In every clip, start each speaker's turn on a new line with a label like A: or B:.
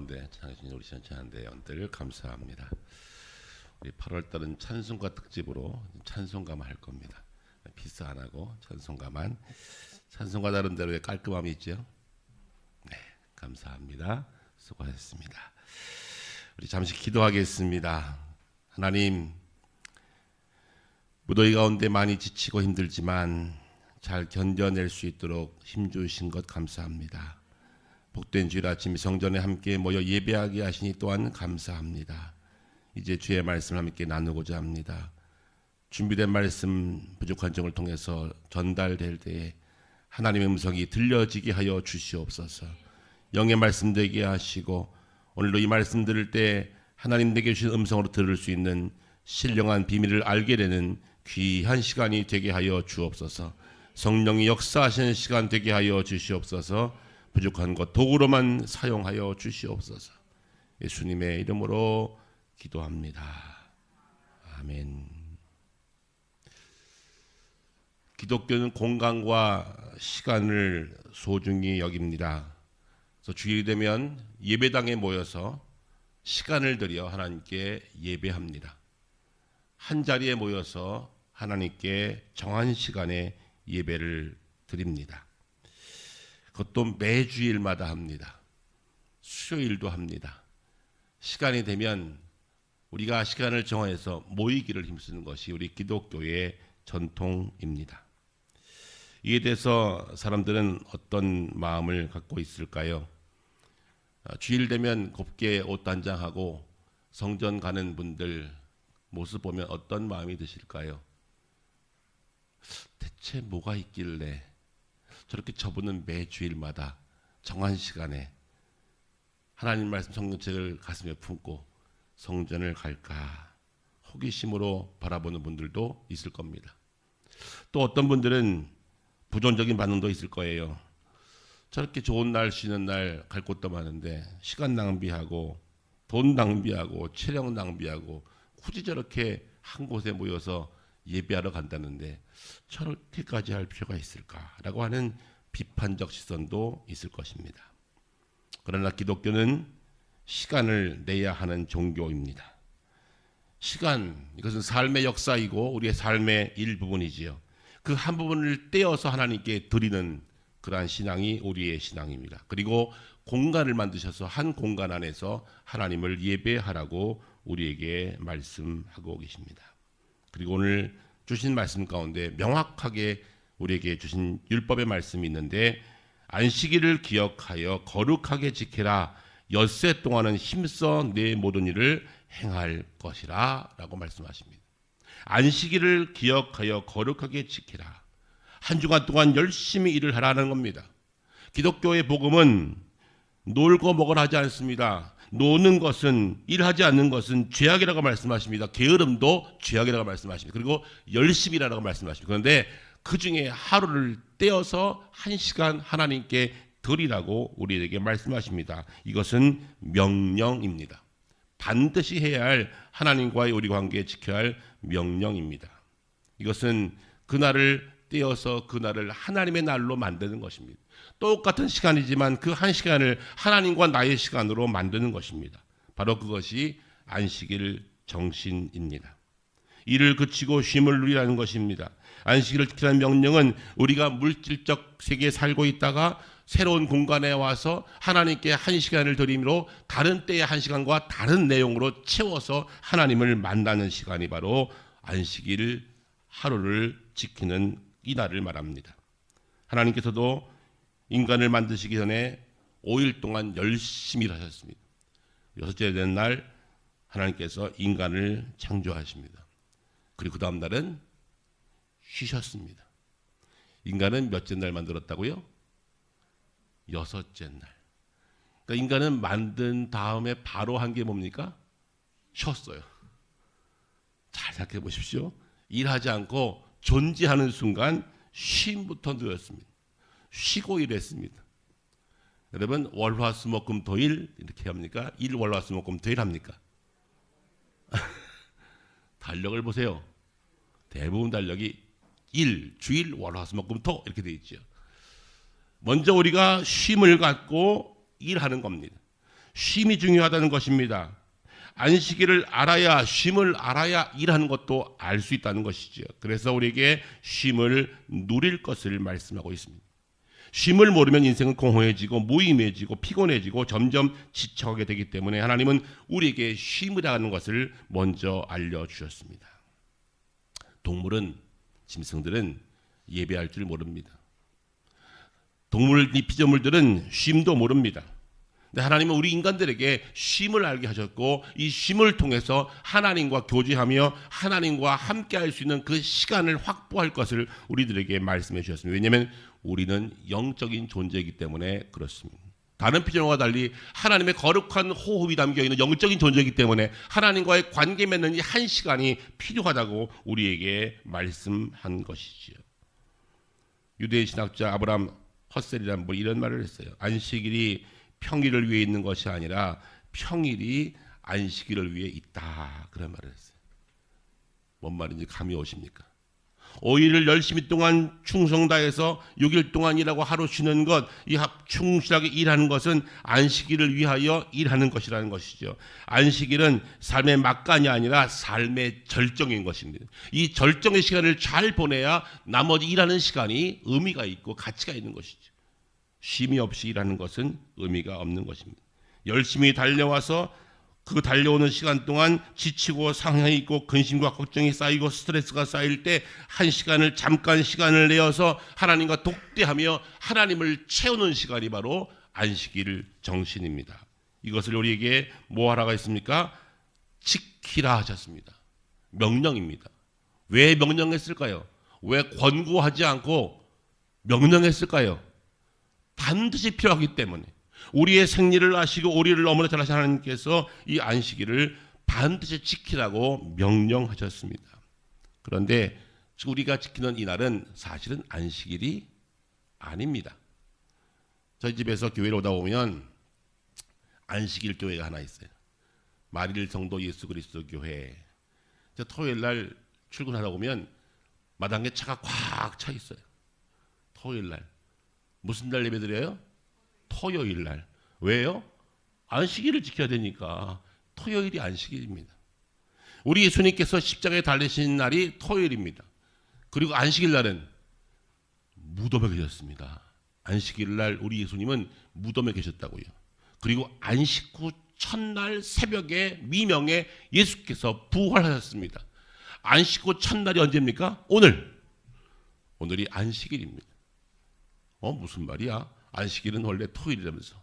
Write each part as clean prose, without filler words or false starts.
A: 가운데 찬양하신 우리 찬양대원들 감사합니다. 우리 8월달은 찬송가 특집으로 찬송가만 할 겁니다. 비스 안 하고 찬송가만. 찬송가 나름대로의 깔끔함이 있죠. 네, 감사합니다. 수고하셨습니다. 우리 잠시 기도하겠습니다. 하나님, 무더위 가운데 많이 지치고 힘들지만 잘 견뎌낼 수 있도록 힘주신 것 감사합니다. 복된 주일 아침 성전에 함께 모여 예배하게 하시니 또한 감사합니다. 이제 주의 말씀을 함께 나누고자 합니다. 준비된 말씀 부족한 점을 통해서 전달될 때에 하나님의 음성이 들려지게 하여 주시옵소서. 영의 말씀 되게 하시고 오늘도 이 말씀 들을 때 하나님 내게 주신 음성으로 들을 수 있는 신령한 비밀을 알게 되는 귀한 시간이 되게 하여 주옵소서. 성령이 역사하시는 시간 되게 하여 주시옵소서. 부족한 것 도구로만 사용하여 주시옵소서. 예수님의 이름으로 기도합니다. 아멘. 기독교는 공간과 시간을 소중히 여깁니다. 그래서 주일이 되면 예배당에 모여서 시간을 들여 하나님께 예배합니다. 한 자리에 모여서 하나님께 정한 시간에 예배를 드립니다. 그것도 매주일마다 합니다. 수요일도 합니다. 시간이 되면 우리가 시간을 정해서 모이기를 힘쓰는 것이 우리 기독교의 전통입니다. 이에 대해서 사람들은 어떤 마음을 갖고 있을까요? 주일 되면 곱게 옷 단장하고 성전 가는 분들 모습 보면 어떤 마음이 드실까요? 대체 뭐가 있길래 저렇게 저분은 매주일마다 정한 시간에 하나님 말씀 성경책을 가슴에 품고 성전을 갈까 호기심으로 바라보는 분들도 있을 겁니다. 또 어떤 분들은 부정적인 반응도 있을 거예요. 저렇게 좋은 날 쉬는 날 갈 곳도 많은데 시간 낭비하고 돈 낭비하고 체력 낭비하고 굳이 저렇게 한 곳에 모여서 예배하러 간다는데 저렇게까지 할 필요가 있을까라고 하는 비판적 시선도 있을 것입니다. 그러나 기독교는 시간을 내야 하는 종교입니다. 시간, 이것은 삶의 역사이고 우리의 삶의 일부분이지요. 그 한 부분을 떼어서 하나님께 드리는 그러한 신앙이 우리의 신앙입니다. 그리고 공간을 만드셔서 한 공간 안에서 하나님을 예배하라고 우리에게 말씀하고 계십니다. 그리고 오늘 주신 말씀 가운데 명확하게 우리에게 주신 율법의 말씀이 있는데 안식일을 기억하여 거룩하게 지키라. 엿새 동안은 힘써 내 모든 일을 행할 것이라 라고 말씀하십니다. 안식일을 기억하여 거룩하게 지키라. 한 주간 동안 열심히 일을 하라는 겁니다. 기독교의 복음은 놀고 먹으라 하지 않습니다. 노는 것은, 일하지 않는 것은 죄악이라고 말씀하십니다. 게으름도 죄악이라고 말씀하십니다. 그리고 열심히 일하라고 말씀하십니다. 그런데 그 중에 하루를 떼어서 1시간 하나님께 드리라고 우리에게 말씀하십니다. 이것은 명령입니다. 반드시 해야 할 하나님과의 우리 관계에 지켜야 할 명령입니다. 이것은 그날을 떼어서 그날을 하나님의 날로 만드는 것입니다. 똑같은 시간이지만 그 한 시간을 하나님과 나의 시간으로 만드는 것입니다. 바로 그것이 안식일 정신입니다. 일을 그치고 쉼을 누리라는 것입니다. 안식일을 지키라는 명령은 우리가 물질적 세계에 살고 있다가 새로운 공간에 와서 하나님께 1시간을 드림으로 다른 때의 1시간과 다른 내용으로 채워서 하나님을 만나는 시간이 바로 안식일 하루를 지키는 이 날을 말합니다. 하나님께서도 인간을 만드시기 전에 5일 동안 열심히 일하셨습니다. 6째 되는 날 하나님께서 인간을 창조하십니다. 그리고 그 다음 날은 쉬셨습니다. 인간은 몇째 날 만들었다고요? 6째 날. 그러니까 인간은 만든 다음에 바로 한 게 뭡니까? 쉬었어요. 잘 생각해 보십시오. 일하지 않고 존재하는 순간 쉼부터 누렸습니다. 쉬고 일했습니다. 여러분 월화수목금토일 이렇게 합니까? 일 월화수목금토일 합니까? 달력을 보세요. 대부분 달력이 일, 주일, 월화수목금토 이렇게 되어 있죠. 먼저 우리가 쉼을 갖고 일하는 겁니다. 쉼이 중요하다는 것입니다. 안식일을 알아야, 쉼을 알아야 일하는 것도 알 수 있다는 것이죠. 그래서 우리에게 쉼을 누릴 것을 말씀하고 있습니다. 쉼을 모르면 인생은 공허해지고 무의미해지고 피곤해지고 점점 지쳐가게 되기 때문에 하나님은 우리에게 쉼이라는 것을 먼저 알려주셨습니다. 동물은, 짐승들은 예배할 줄 모릅니다. 동물, 피조물들은 쉼도 모릅니다. 근데 하나님은 우리 인간들에게 쉼을 알게 하셨고, 이 쉼을 통해서 하나님과 교제하며 하나님과 함께 할 수 있는 그 시간을 확보할 것을 우리들에게 말씀해 주셨습니다. 왜냐하면 우리는 영적인 존재이기 때문에 그렇습니다. 다른 피조물과 달리 하나님의 거룩한 호흡이 담겨있는 영적인 존재이기 때문에 하나님과의 관계 맺는 이 한 시간이 필요하다고 우리에게 말씀한 것이지요. 유대인 신학자 아브라함 허셀이라는 분이 이런 말을 했어요. 안식일이 평일을 위해 있는 것이 아니라 평일이 안식일을 위해 있다, 그런 말을 했어요. 뭔 말인지 감이 오십니까? 5일을 열심히 동안 충성 다해서 6일 동안 일하고 하루 쉬는 것, 이 충실하게 일하는 것은 안식일을 위하여 일하는 것이라는 것이죠. 안식일은 삶의 막간이 아니라 삶의 절정인 것입니다. 이 절정의 시간을 잘 보내야 나머지 일하는 시간이 의미가 있고 가치가 있는 것이죠. 쉼이 없이 일하는 것은 의미가 없는 것입니다. 열심히 달려와서 그 달려오는 시간 동안 지치고 상향이 있고 근심과 걱정이 쌓이고 스트레스가 쌓일 때 한 시간을, 잠깐 시간을 내어서 하나님과 독대하며 하나님을 채우는 시간이 바로 안식일 정신입니다. 이것을 우리에게 뭐 하라고 했습니까? 지키라 하셨습니다. 명령입니다. 왜 명령했을까요? 왜 권고하지 않고 명령했을까요? 반드시 필요하기 때문에, 우리의 생리를 아시고 우리를 너무나 잘 아시는 하나님께서 이 안식일을 반드시 지키라고 명령하셨습니다. 그런데 우리가 지키는 이 날은 사실은 안식일이 아닙니다. 저희 집에서 교회를 오다 보면 안식일 교회가 하나 있어요. 마릴 성도 예수 그리스도 교회. 토요일 날 출근하다 보면 마당에 차가 꽉 차 있어요. 토요일 날. 무슨 날 예배드려요? 토요일 날. 왜요? 안식일을 지켜야 되니까. 토요일이 안식일입니다. 우리 예수님께서 십자가에 달리신 날이 토요일입니다. 그리고 안식일 날은 무덤에 계셨습니다. 안식일 날 우리 예수님은 무덤에 계셨다고요. 그리고 안식 후 첫날 새벽에 미명에 예수께서 부활하셨습니다. 안식 후 첫날이 언제입니까? 오늘. 오늘이 안식일입니다. 무슨 말이야? 안식일은 원래 토요일이라면서.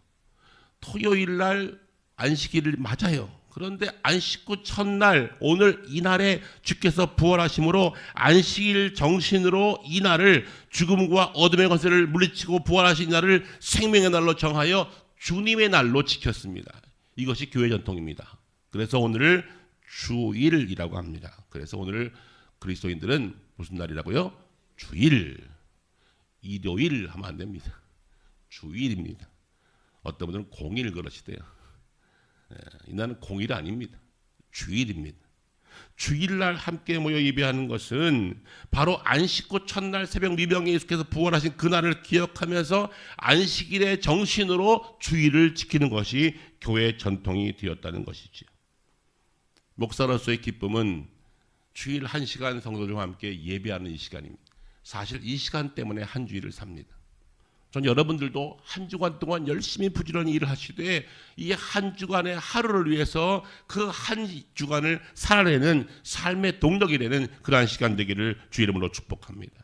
A: 토요일 날 안식일을 맞아요. 그런데 안식 후 첫날, 오늘 이날에 주께서 부활하심으로 안식일 정신으로 이 날을, 죽음과 어둠의 권세를 물리치고 부활하신 날을 생명의 날로 정하여 주님의 날로 지켰습니다. 이것이 교회 전통입니다. 그래서 오늘을 주일이라고 합니다. 그래서 오늘 그리스도인들은 무슨 날이라고요? 주일. 일요일 하면 안 됩니다. 주일입니다. 어떤 분들은 공일 그러시대요. 이날은 공일 아닙니다. 주일입니다. 주일날 함께 모여 예배하는 것은 바로 안식 후 첫날 새벽 미명에 예수께서 부활하신 그날을 기억하면서 안식일의 정신으로 주일을 지키는 것이 교회 전통이 되었다는 것이죠. 목사로서의 기쁨은 주일 1시간 성도들과 함께 예배하는 이 시간입니다. 사실 이 시간 때문에 한 주일을 삽니다. 전 여러분들도 한 주간 동안 열심히 부지런히 일을 하시되 이 한 주간의 하루를 위해서 그 한 주간을 살아내는 삶의 동력이 되는 그러한 시간 되기를 주 이름으로 축복합니다.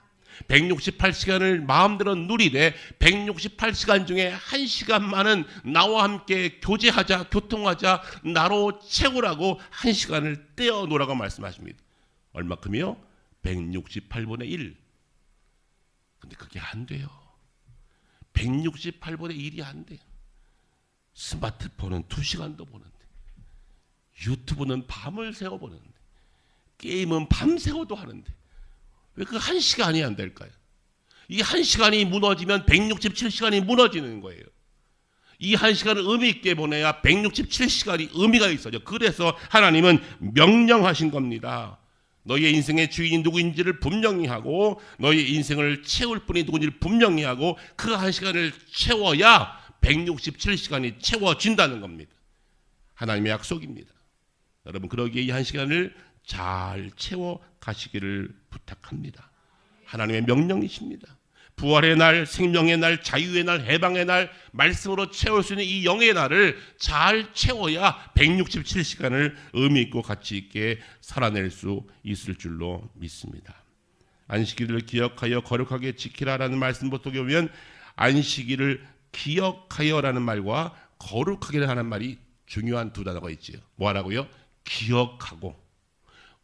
A: 168시간을 마음대로 누리되 168시간 중에 1시간만은 나와 함께 교제하자, 교통하자, 나로 채우라고 1시간을 떼어놓으라고 말씀하십니다. 얼마큼이요? 168분의 1. 근데 그게 안 돼요. 168분의 1이 안 돼요. 스마트폰은 2시간도 보는데, 유튜브는 밤을 새워 보는데, 게임은 밤새워도 하는데 왜 그 1시간이 안 될까요? 이 1시간이 무너지면 167시간이 무너지는 거예요. 이 1시간을 의미 있게 보내야 167시간이 의미가 있어요. 그래서 하나님은 명령하신 겁니다. 너희의 인생의 주인이 누구인지를 분명히 하고 너희의 인생을 채울 분이 누구인지를 분명히 하고 그 1시간을 채워야 167시간이 채워진다는 겁니다. 하나님의 약속입니다. 여러분 그러기에 이 한 시간을 잘 채워 가시기를 부탁합니다. 하나님의 명령이십니다. 부활의 날, 생명의 날, 자유의 날, 해방의 날, 말씀으로 채울 수 있는 이 영의 날을 잘 채워야 167시간을 의미 있고 가치 있게 살아낼 수 있을 줄로 믿습니다. 안식일을 기억하여 거룩하게 지키라라는 말씀 속에 보면 안식일을 기억하여라는 말과 거룩하게라는 말이 중요한 두 단어가 있지요. 뭐라고요? 기억하고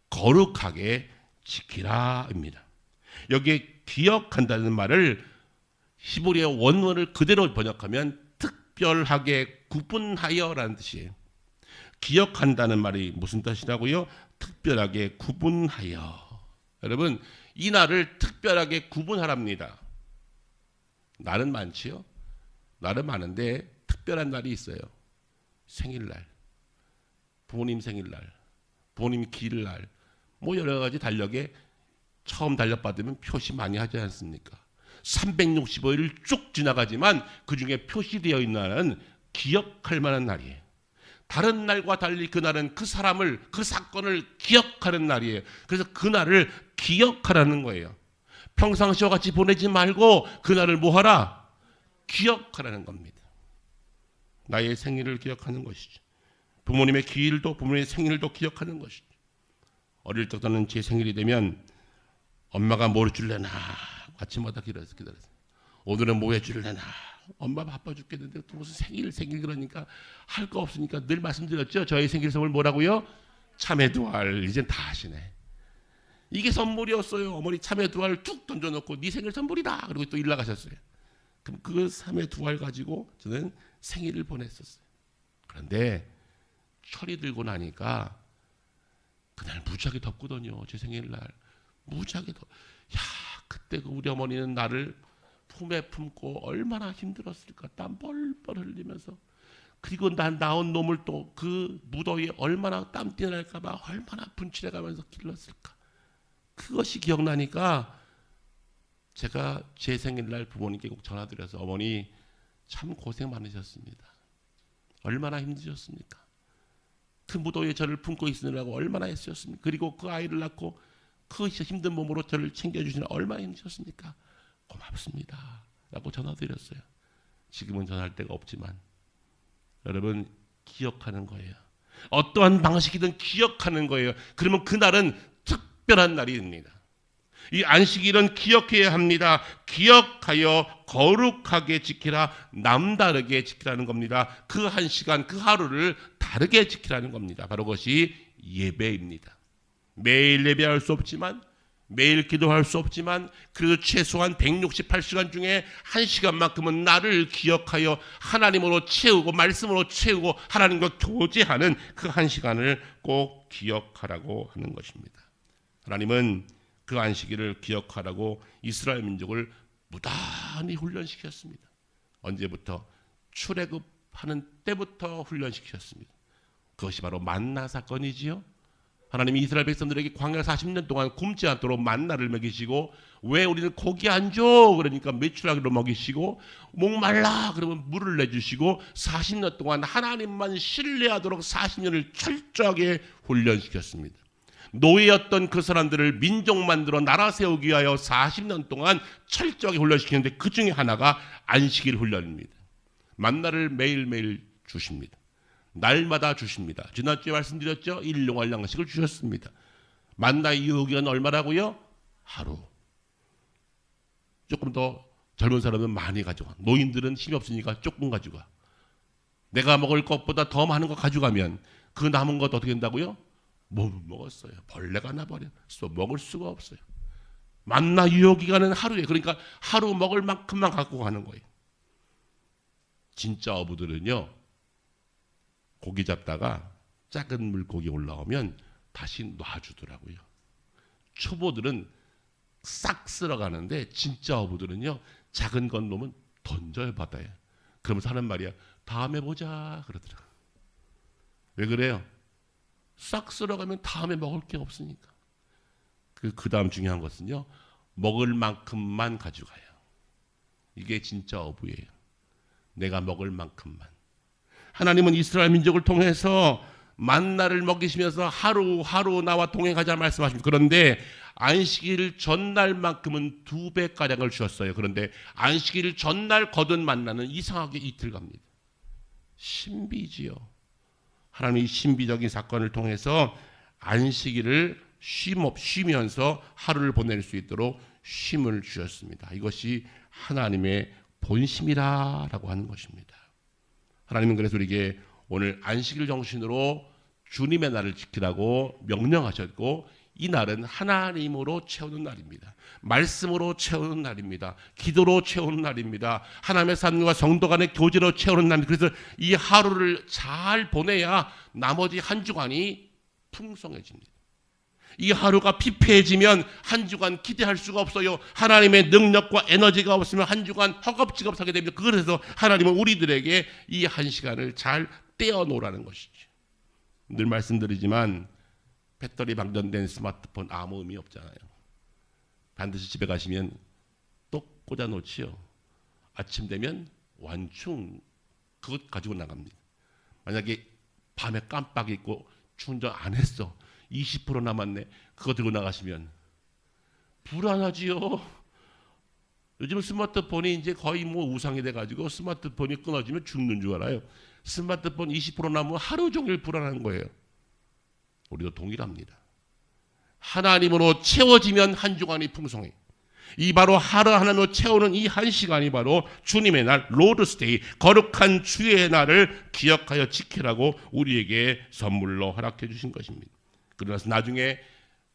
A: 거룩하게 지키라입니다. 여기에 기억한다는 말을 히브리어 원문을 그대로 번역하면 특별하게 구분하여라는 뜻이에요. 기억한다는 말이 무슨 뜻이라고요? 특별하게 구분하여. 여러분 이 날을 특별하게 구분하랍니다. 날은 많지요. 날은 많은데 특별한 날이 있어요. 생일날, 부모님 생일날, 부모님 기일날, 뭐 여러 가지 달력에 처음 달력받으면 표시 많이 하지 않습니까? 365일을 쭉 지나가지만 그 중에 표시되어 있는 날은 기억할 만한 날이에요. 다른 날과 달리 그날은 그 사람을, 그 사건을 기억하는 날이에요. 그래서 그 날을 기억하라는 거예요. 평상시와 같이 보내지 말고 그날을 뭐하라? 기억하라는 겁니다. 나의 생일을 기억하는 것이죠. 부모님의 기일도, 부모님의 생일도 기억하는 것이죠. 어릴 때 저는 제 생일이 되면 엄마가 뭘 줄래나 아침마다 기다렸어요. 오늘은 뭐 해줄래나. 엄마 바빠 죽겠는데 또 무슨 생일 그러니까 할 거 없으니까 늘 말씀드렸죠. 저희 생일 선물 뭐라고요? 참외 두 알. 이젠 다 아시네. 이게 선물이었어요. 어머니 참외 두 알 툭 던져놓고 네 생일 선물이다. 그리고 또 일 나가셨어요. 그럼 그 참외 두 알 가지고 저는 생일을 보냈었어요. 그런데 철이 들고 나니까 그날 무지하게 덥거든요. 제 생일날 무지하게 덥. 야 그때 우리 어머니는 나를 품에 품고 얼마나 힘들었을까. 땀 뻘뻘 흘리면서. 그리고 난 나온 놈을 또 그 무더위에 얼마나 땀띠 날까 봐 얼마나 분칠해가면서 길렀을까. 그것이 기억나니까 제가 제 생일날 부모님께 꼭 전화드려서 어머니 참 고생 많으셨습니다. 얼마나 힘드셨습니까? 그 무더위에 저를 품고 있으느라고 얼마나 애쓰셨습니까? 그리고 그 아이를 낳고 그 힘든 몸으로 저를 챙겨주시느라 얼마나 힘드셨습니까? 고맙습니다. 라고 전화드렸어요. 지금은 전화할 데가 없지만 여러분 기억하는 거예요. 어떠한 방식이든 기억하는 거예요. 그러면 그날은 특별한 날이 됩니다. 이 안식일은 기억해야 합니다. 기억하여 거룩하게 지키라. 남다르게 지키라는 겁니다. 그 한 시간 그 하루를 다르게 지키라는 겁니다. 바로 그것이 예배입니다. 매일 예배할 수 없지만 매일 기도할 수 없지만 그래도 최소한 168시간 중에 1시간만큼은 나를 기억하여 하나님으로 채우고 말씀으로 채우고 하나님과 교제하는 그 1시간을 꼭 기억하라고 하는 것입니다. 하나님은 그 안식일을 기억하라고 이스라엘 민족을 무단히 훈련시켰습니다. 언제부터? 출애굽하는 때부터 훈련시켰습니다. 그것이 바로 만나 사건이지요. 하나님이 이스라엘 백성들에게 광야 40년 동안 굶지 않도록 만나를 먹이시고 왜 우리는 고기 안 줘? 그러니까 메추라기로 먹이시고 목말라 그러면 물을 내주시고 40년 동안 하나님만 신뢰하도록 40년을 철저하게 훈련시켰습니다. 노예였던 그 사람들을 민족 만들어 나라 세우기 위하여 40년 동안 철저하게 훈련시키는데 그 중에 하나가 안식일 훈련입니다. 만나를 매일매일 주십니다. 날마다 주십니다. 지난주에 말씀드렸죠. 일용할 양식을 주셨습니다. 만나의 유효기간 얼마라고요? 하루. 조금 더 젊은 사람은 많이 가져가. 노인들은 힘이 없으니까 조금 가져가. 내가 먹을 것보다 더 많은 거 가져가면 그 남은 것 어떻게 된다고요? 못 먹었어요. 벌레가 나버려. 먹을 수가 없어요. 만나 유효기간은 하루에. 그러니까 하루 먹을 만큼만 갖고 가는 거예요. 진짜 어부들은요. 고기 잡다가 작은 물고기 올라오면 다시 놔주더라고요. 초보들은 싹 쓸어가는데 진짜 어부들은요. 작은 건 놈은 던져요 바다에. 그러면서 하는 말이야. 다음에 보자 그러더라고요. 왜 그래요? 싹 쓸어가면 다음에 먹을 게 없으니까. 그 다음 중요한 것은요. 먹을 만큼만 가져가요. 이게 진짜 어부예요. 내가 먹을 만큼만. 하나님은 이스라엘 민족을 통해서 만나를 먹이시면서 하루하루 나와 동행하자 말씀하십니다. 그런데 안식일 전날만큼은 2배가량을 주었어요. 그런데 안식일 전날 거둔 만나는 이상하게 이틀 갑니다. 신비지요. 하나님이 신비적인 사건을 통해서 안식일을 쉬면서 하루를 보낼 수 있도록 쉼을 주셨습니다. 이것이 하나님의 본심이라고 하는 것입니다. 하나님은 그래서 우리에게 오늘 안식일 정신으로 주님의 날을 지키라고 명령하셨고, 이 날은 하나님으로 채우는 날입니다. 말씀으로 채우는 날입니다. 기도로 채우는 날입니다. 하나님의 삶과 성도 간의 교제로 채우는 날입니다. 그래서 이 하루를 잘 보내야 나머지 한 주간이 풍성해집니다. 이 하루가 피폐해지면 한 주간 기대할 수가 없어요. 하나님의 능력과 에너지가 없으면 한 주간 허겁지겁하게 됩니다. 그래서 하나님은 우리들에게 이 한 시간을 잘 떼어놓으라는 것이죠. 늘 말씀드리지만 배터리 방전된 스마트폰 아무 의미 없잖아요. 반드시 집에 가시면 또 꽂아놓지요. 아침 되면 완충 그것 가지고 나갑니다. 만약에 밤에 깜빡 잊고 충전 안 했어, 20% 남았네, 그거 들고 나가시면 불안하지요. 요즘 스마트폰이 이제 거의 뭐 우상이 돼가지고 스마트폰이 끊어지면 죽는 줄 알아요. 스마트폰 20% 남으면 하루 종일 불안한 거예요. 우리도 동일합니다. 하나님으로 채워지면 한 주간이 풍성해. 이 바로 하나님으로 채우는 이 한 시간이 바로 주님의 날, 로드스데이, 거룩한 주의 날을 기억하여 지키라고 우리에게 선물로 허락해 주신 것입니다. 그러나서 나중에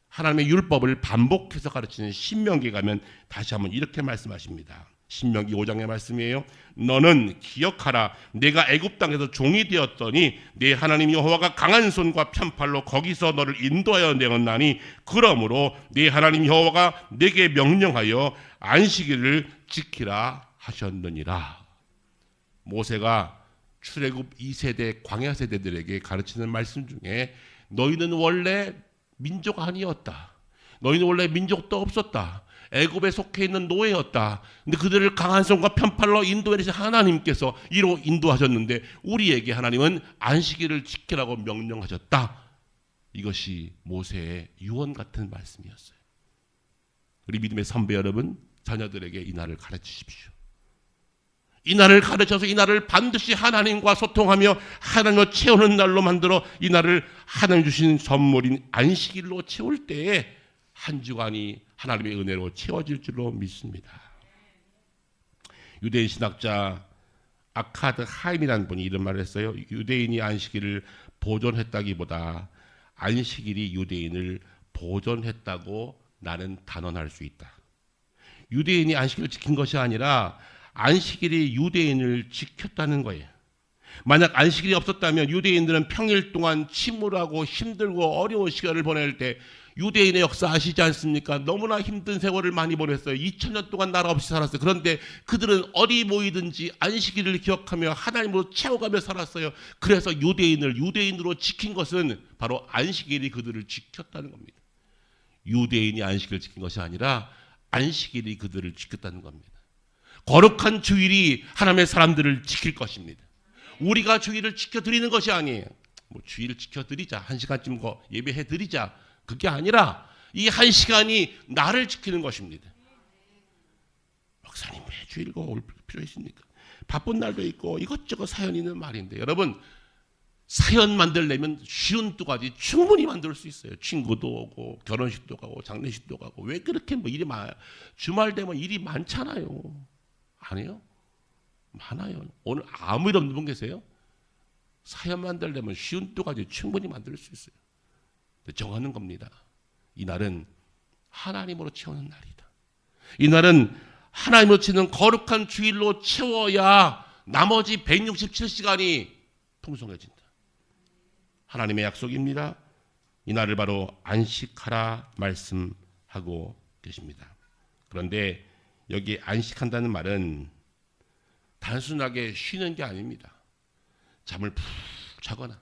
A: 하나님의 율법을 반복해서 가르치는 신명기에 가면 다시 한번 이렇게 말씀하십니다. 신명기 5장의 말씀이에요. 너는 기억하라. 내가 애굽 땅에서 종이 되었더니 내 하나님 여호와가 강한 손과 편팔로 거기서 너를 인도하여 내었나니, 그러므로 내 하나님 여호와가 내게 명령하여 안식일을 지키라 하셨느니라. 모세가 출애굽 2세대 광야 세대들에게 가르치는 말씀 중에 너희는 원래 민족 아니었다. 너희는 원래 민족도 없었다. 애굽에 속해 있는 노예였다. 근데 그들을 강한 손과 편팔로 인도해 주신 하나님께서 이로 인도하셨는데 우리에게 하나님은 안식일을 지키라고 명령하셨다. 이것이 모세의 유언 같은 말씀이었어요. 우리 믿음의 선배 여러분, 자녀들에게 이 날을 가르치십시오. 이 날을 가르쳐서 이 날을 반드시 하나님과 소통하며 하나님을 채우는 날로 만들어 이 날을 하나님 주신 선물인 안식일로 채울 때에 한 주간이 하나님의 은혜로 채워질 줄로 믿습니다. 유대인 신학자 아카드 하임이라는 분이 이런 말을 했어요. 유대인이 안식일을 보존했다기보다 안식일이 유대인을 보존했다고 나는 단언할 수 있다. 유대인이 안식일을 지킨 것이 아니라 안식일이 유대인을 지켰다는 거예요. 만약 안식일이 없었다면 유대인들은 평일 동안 침울하고 힘들고 어려운 시간을 보낼 때, 유대인의 역사 아시지 않습니까? 너무나 힘든 세월을 많이 보냈어요. 2000년 동안 나라 없이 살았어요. 그런데 그들은 어디 모이든지 안식일을 기억하며 하나님으로 채워가며 살았어요. 그래서 유대인을 유대인으로 지킨 것은 바로 안식일이 그들을 지켰다는 겁니다. 유대인이 안식일을 지킨 것이 아니라 안식일이 그들을 지켰다는 겁니다. 거룩한 주일이 하나님의 사람들을 지킬 것입니다. 우리가 주일을 지켜드리는 것이 아니에요. 뭐 주일을 지켜드리자, 한 시간쯤 예배해드리자, 그게 아니라 이 한 시간이 나를 지키는 것입니다. 목사님 왜 주일과 올 필요 있습니까? 바쁜 날도 있고 이것저것 사연이 있는 말인데, 여러분 사연 만들려면 쉬운 2가지 충분히 만들 수 있어요. 친구도 오고 결혼식도 가고 장례식도 가고. 왜 그렇게 뭐 일이 많아요? 주말 되면 일이 많잖아요. 아니요? 많아요. 오늘 아무 일 없는 분 계세요? 사연 만들려면 쉬운 2가지 충분히 만들 수 있어요. 정하는 겁니다. 이 날은 하나님으로 채우는 날이다. 이 날은 하나님으로 채우는 거룩한 주일로 채워야 나머지 167시간이 풍성해진다. 하나님의 약속입니다. 이 날을 바로 안식하라 말씀하고 계십니다. 그런데 여기 안식한다는 말은 단순하게 쉬는 게 아닙니다. 잠을 푹 자거나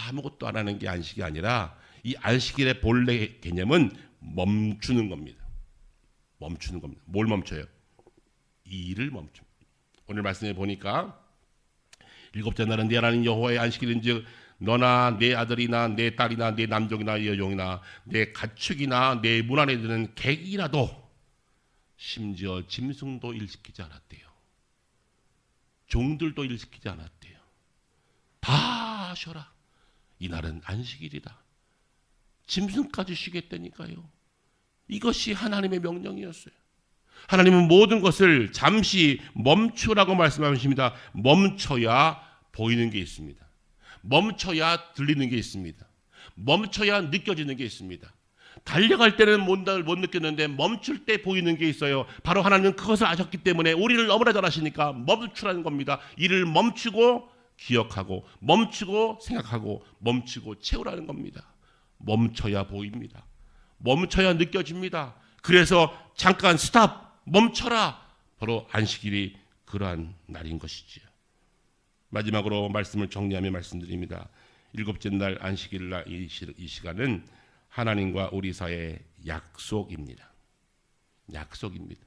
A: 아무것도 안 하는 게 안식이 아니라, 이 안식일의 본래 개념은 멈추는 겁니다. 멈추는 겁니다. 뭘 멈춰요? 이 일을 멈춥니다. 오늘 말씀에 보니까 일곱째 날은 네 하나님 여호와의 안식일인즉 너나 내 아들이나 내 딸이나 내 남종이나 여종이나 내 가축이나 내 문 안에 드는 객이라도 심지어 짐승도 일시키지 않았대요. 종들도 일시키지 않았대요. 다 쉬어라. 이날은 안식일이다. 짐승까지 쉬겠다니까요. 이것이 하나님의 명령이었어요. 하나님은 모든 것을 잠시 멈추라고 말씀하십니다. 멈춰야 보이는 게 있습니다. 멈춰야 들리는 게 있습니다. 멈춰야 느껴지는 게 있습니다. 달려갈 때는 못 느꼈는데 멈출 때 보이는 게 있어요. 바로 하나님은 그것을 아셨기 때문에 우리를 너무나 잘 아시니까 멈추라는 겁니다. 이를 멈추고 기억하고 멈추고 생각하고 멈추고 채우라는 겁니다. 멈춰야 보입니다. 멈춰야 느껴집니다. 그래서 잠깐 스탑, 멈춰라. 바로 안식일이 그러한 날인 것이지요. 마지막으로 말씀을 정리하며 말씀드립니다. 일곱째 날 안식일 날 이 시간은 하나님과 우리 사이의 약속입니다. 약속입니다.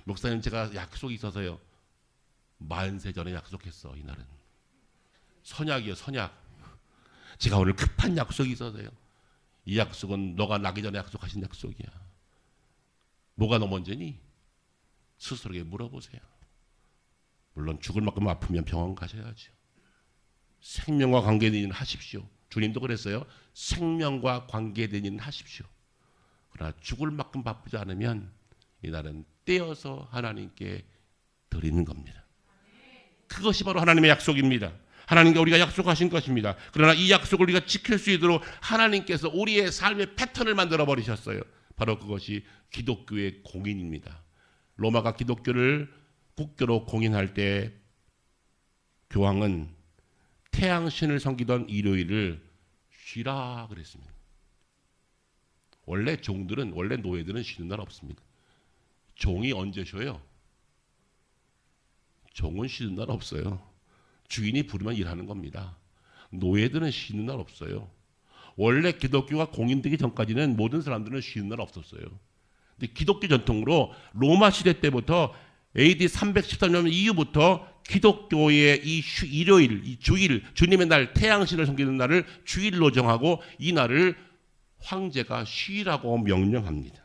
A: 목사님, 제가 약속이 있어서요. 만세 전에 약속했어. 이날은 선약이요, 선약. 제가 오늘 급한 약속이 있어서요. 이 약속은 너가 나기 전에 약속하신 약속이야. 뭐가 너 먼저니? 스스로에게 물어보세요. 물론 죽을 만큼 아프면 병원 가셔야죠. 생명과 관계된 일은 하십시오. 주님도 그랬어요. 생명과 관계된 일은 하십시오. 그러나 죽을 만큼 바쁘지 않으면 이날은 떼어서 하나님께 드리는 겁니다. 그것이 바로 하나님의 약속입니다. 하나님과 우리가 약속하신 것입니다. 그러나 이 약속을 우리가 지킬 수 있도록 하나님께서 우리의 삶의 패턴을 만들어 버리셨어요. 바로 그것이 기독교의 공인입니다. 로마가 기독교를 국교로 공인할 때 교황은 태양신을 섬기던 일요일을 쉬라 그랬습니다. 원래 노예들은 쉬는 날 없습니다. 종이 언제 쉬어요? 종은 쉬는 날 없어요. 주인이 부르면 일하는 겁니다. 노예들은 쉬는 날 없어요. 원래 기독교가 공인되기 전까지는 모든 사람들은 쉬는 날 없었어요. 근데 기독교 전통으로 로마 시대 때부터 AD 313년 이후부터 기독교의 이 일요일, 이 주일, 주님의 날, 태양신을 섬기는 날을 주일로 정하고 이 날을 황제가 쉬라고 명령합니다.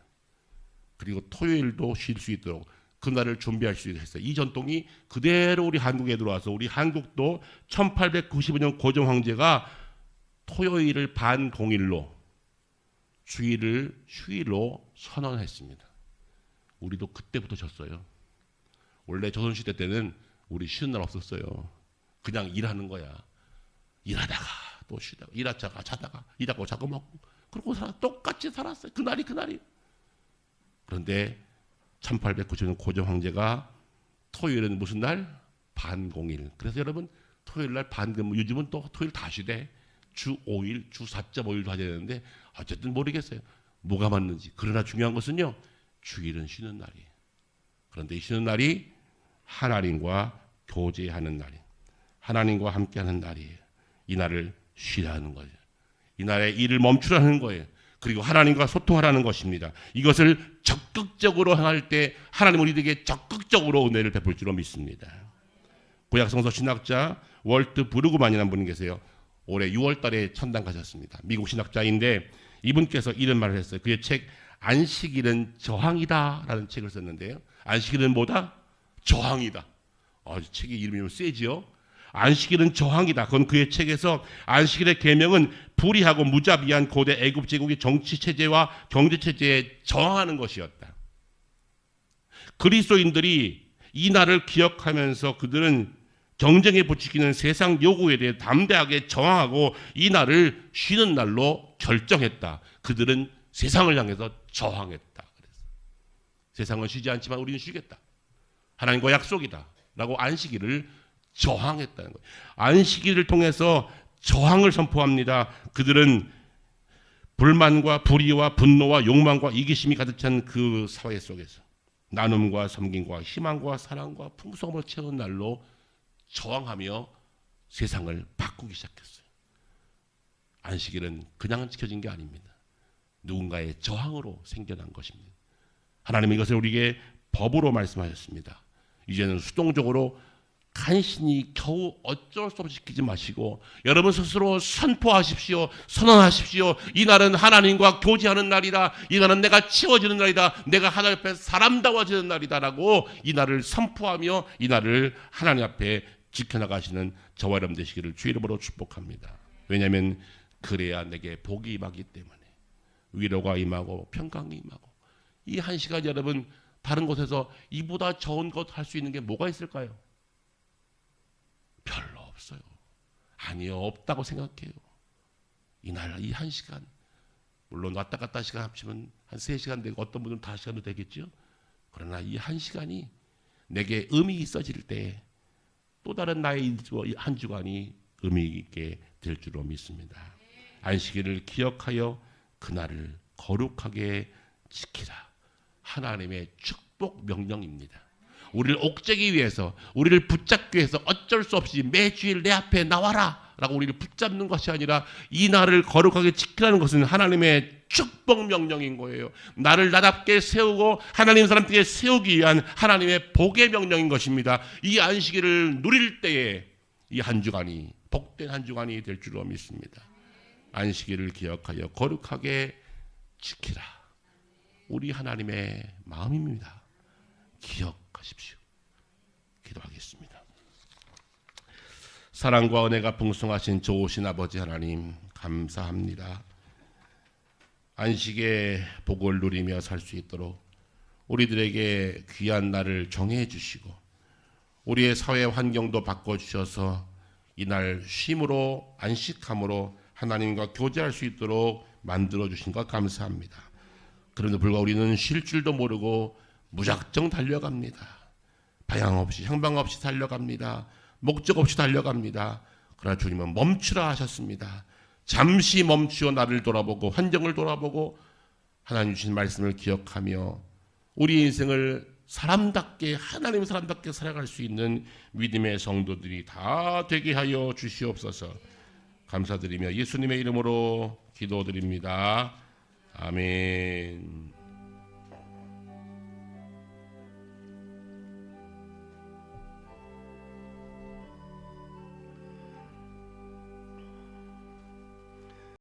A: 그리고 토요일도 쉴 수 있도록 그 날을 준비할 수 있게 했어요. 이 전통이 그대로 우리 한국에 들어와서 우리 한국도 1895년 고종 황제가 토요일을 반공일로 주일을 휴일로 선언했습니다. 우리도 그때부터 졌어요. 원래 조선시대 때는 우리 쉬는 날 없었어요. 그냥 일하는 거야. 일하다가 또 쉬다가 일하다가 자다가 일하고 자고 먹고 그러고 똑같이 살았어요. 그날이. 그런데 1895년 고종 황제가 토요일은 무슨 날? 반공일. 그래서 여러분 토요일 날 반금, 요즘은 또 토요일 다 쉬대. 주 5일, 주 4.5일도 하셔야 되는데 어쨌든 모르겠어요. 뭐가 맞는지. 그러나 중요한 것은요. 주일은 쉬는 날이에요. 그런데 이 쉬는 날이 하나님과 교제하는 날이에요. 하나님과 함께하는 날이에요. 이 날을 쉬라는 거예요. 이 날에 일을 멈추라는 거예요. 그리고 하나님과 소통하라는 것입니다. 이것을 적극적으로 행할 때 하나님 우리에게 적극적으로 은혜를 베풀 줄로 믿습니다. 구약성서 신학자 월트 브루그만이라는 분이 계세요. 올해 6월 달에 천당 가셨습니다. 미국 신학자인데 이분께서 이런 말을 했어요. 그의 책 안식일은 저항이다 라는 책을 썼는데요. 안식일은 뭐다? 저항이다. 책의 이름이 세지요. 안식일은 저항이다. 그건 그의 책에서 안식일의 계명은 불의하고 무자비한 고대 애굽 제국의 정치 체제와 경제 체제에 저항하는 것이었다. 그리스도인들이 이 날을 기억하면서 그들은 경쟁에 부추기는 세상 요구에 대해 담대하게 저항하고 이 날을 쉬는 날로 결정했다. 그들은 세상을 향해서 저항했다. 세상은 쉬지 않지만 우리는 쉬겠다. 하나님과 약속이다. 라고 안식일을 저항했다는 거예요. 안식일을 통해서 저항을 선포합니다. 그들은 불만과 불의와 분노와 욕망과 이기심이 가득 찬 그 사회 속에서 나눔과 섬김과 희망과 사랑과 풍성함을 채운 날로 저항하며 세상을 바꾸기 시작했어요. 안식일은 그냥 지켜진 게 아닙니다. 누군가의 저항으로 생겨난 것입니다. 하나님은 이것을 우리에게 법으로 말씀하셨습니다. 이제는 수동적으로 간신히 겨우 어쩔 수 없이 지키지 마시고 여러분 스스로 선포하십시오. 선언하십시오. 이날은 하나님과 교제하는 날이다. 이날은 내가 치워지는 날이다. 내가 하나님 앞에 사람다워지는 날이다라고 이날을 선포하며 이날을 하나님 앞에 지켜나가시는 저와 여러분 되시기를 주의 이름으로 축복합니다. 왜냐하면 그래야 내게 복이 임하기 때문에 위로가 임하고 평강이 임하고 이 한 시간 여러분 다른 곳에서 이보다 좋은 것 할 수 있는 게 뭐가 있을까요? 별로 없어요. 아니요, 없다고 생각해요. 이날 이 한 시간 물론 왔다 갔다 시간 합치면 한 3시간 되고 어떤 분들은 5시간도 되겠죠. 그러나 이 한 시간이 내게 의미 있어질 때 또 다른 나의 한 주간이 의미 있게 될 줄로 믿습니다. 안식일을 기억하여 그날을 거룩하게 지키라. 하나님의 축복 명령입니다. 우리를 옥죄기 위해서 우리를 붙잡기 위해서 어쩔 수 없이 매주일 내 앞에 나와라 라고 우리를 붙잡는 것이 아니라 이 날을 거룩하게 지키라는 것은 하나님의 축복 명령인 거예요. 나를 나답게 세우고 하나님 사람들에게 세우기 위한 하나님의 복의 명령인 것입니다. 이 안식일을 누릴 때에 이 한 주간이 복된 한 주간이 될 줄로 믿습니다. 안식일을 기억하여 거룩하게 지키라. 우리 하나님의 마음입니다. 기억하십시오. 기도하겠습니다. 사랑과 은혜가 풍성하신 좋으신 아버지 하나님 감사합니다. 안식의 복을 누리며 살 수 있도록 우리들에게 귀한 날을 정해 주시고 우리의 사회 환경도 바꿔주셔서 이날 쉼으로 안식함으로 하나님과 교제할 수 있도록 만들어주신 것 감사합니다. 그런데 불구하고 우리는 쉴 줄도 모르고 무작정 달려갑니다. 방향 없이 향방 없이 달려갑니다. 목적 없이 달려갑니다. 그러나 주님은 멈추라 하셨습니다. 잠시 멈추어 나를 돌아보고 환경을 돌아보고 하나님 주신 말씀을 기억하며 우리 인생을 사람답게 하나님 사람답게 살아갈 수 있는 믿음의 성도들이 다 되게 하여 주시옵소서. 감사드리며 예수님의 이름으로 기도드립니다. 아멘.